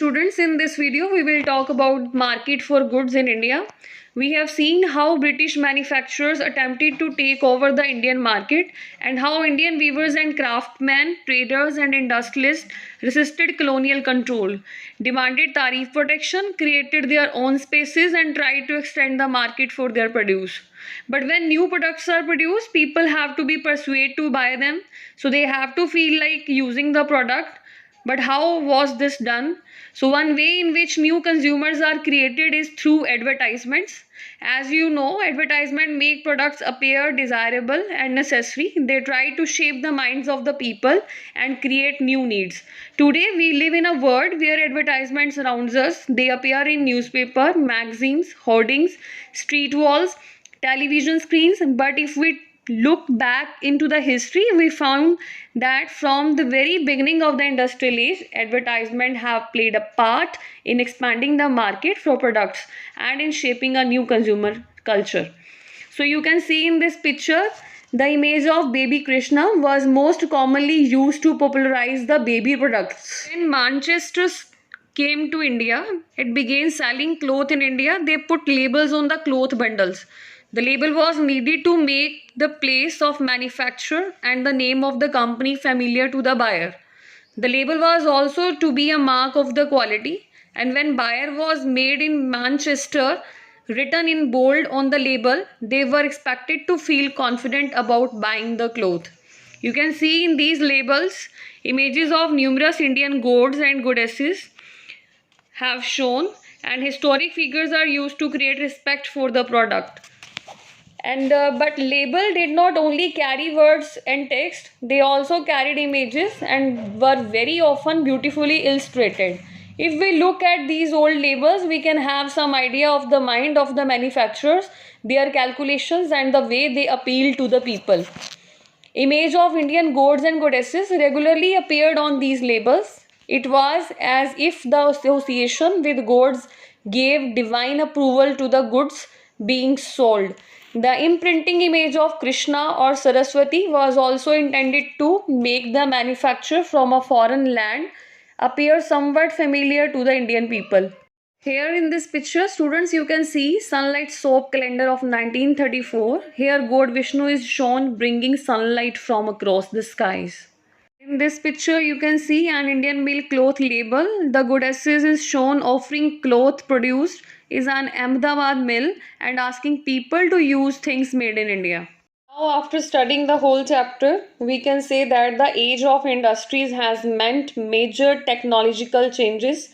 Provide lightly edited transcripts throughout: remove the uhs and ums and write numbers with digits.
Students, in this video we will talk about market for goods in India. We have seen how British manufacturers attempted to take over the Indian market and how Indian weavers and craftsmen, traders and industrialists resisted colonial control, demanded tariff protection, created their own spaces and tried to extend the market for their produce. But when new products are produced, people have to be persuaded to buy them, so they have to feel like using the product. But how was this done? So, one way in which new consumers are created is through advertisements. As you know, advertisement make products appear desirable and necessary. They try to shape the minds of the people and create new needs. Today, we live in a world where advertisements surrounds us. They appear in newspaper, magazines, hoardings, street walls, television screens. But if we look back into the history, we found that from the very beginning of the industrial age, advertisement have played a part in expanding the market for products and in shaping a new consumer culture. So you can see in this picture, the image of baby Krishna was most commonly used to popularize the baby products. When Manchester came to India, it began selling cloth in India. They put labels on the cloth bundles. The label was needed to make the place of manufacture and the name of the company familiar to the buyer. The label was also to be a mark of the quality, and when buyer was made in Manchester, written in bold on the label, they were expected to feel confident about buying the cloth. You can see in these labels images of numerous Indian gods and goddesses have shown, and historic figures are used to create respect for the product. But label did not only carry words and text, they also carried images and were very often beautifully illustrated. If we look at these old labels, we can have some idea of the mind of the manufacturers, their calculations and the way they appeal to the people. Image of Indian gods and goddesses regularly appeared on these labels. It was as if the association with gods gave divine approval to the goods being sold. The imprinting image of Krishna or Saraswati was also intended to make the manufacture from a foreign land appear somewhat familiar to the Indian people. Here in this picture, students, you can see sunlight soap calendar of 1934. Here God Vishnu is shown bringing sunlight from across the skies. In this picture, you can see an Indian milk cloth label. The goddesses is shown offering cloth produced is an Ahmedabad mill and asking people to use things made in India. Now, after studying the whole chapter, we can say that the age of industries has meant major technological changes,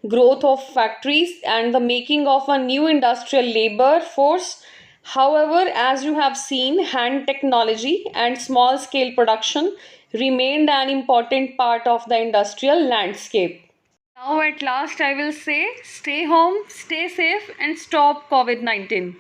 growth of factories, and the making of a new industrial labor force. However, as you have seen, hand technology and small scale production remained an important part of the industrial landscape. Now, at last, I will say stay home, stay safe, and stop COVID-19.